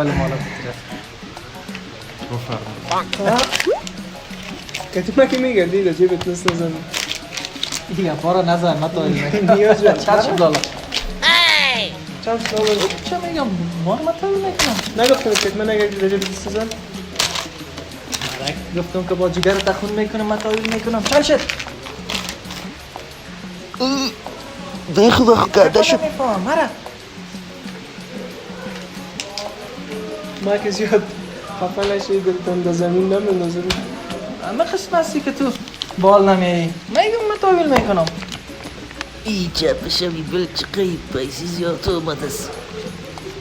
بله مالا بگیره. بفرمایید. کتیما که میگردی در جیبت نست نزن. دیگه پارا نزن متاویل میکنم. نیاز جان. $4 چند دلار؟ چه میگم ما متاویل میکنم. نگفتم کتیما نگردی در جیبت نست نزن. گفتم که با جگر تخون میکنم متاویل میکنم. چند شد؟ به خدا قده شد. میفهم مرا. ما که زیاد خفه نشی دلتان در زمین نمیندازم. اما قسم هستی که تو بال نمیایی. میگم متاویل میکنم. ای چپ شوی بلچقه پیسی زیاد اومد است.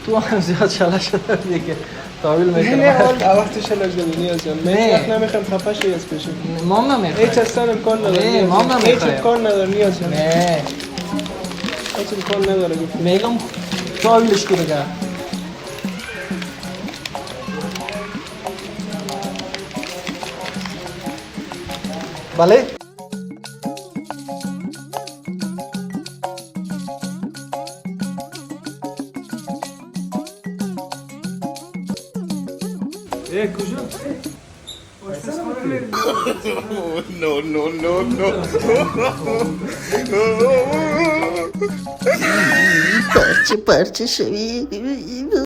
تو هم زیاد شله شده دیگه. تاویل نه میکنم. نه وقتش لازم نیاز جان. نه. وقت نمیخوام خفه شی از پیش. مام نمیخوای. هیچ اصلا امکان نداره. نه مام هیچ نمیخوای. امکان نداره نیاز جان. نه هیچ امکان نداره گفتم. میگم تاویلش کو دیگه. بله کجا؟ No. پرچه شوی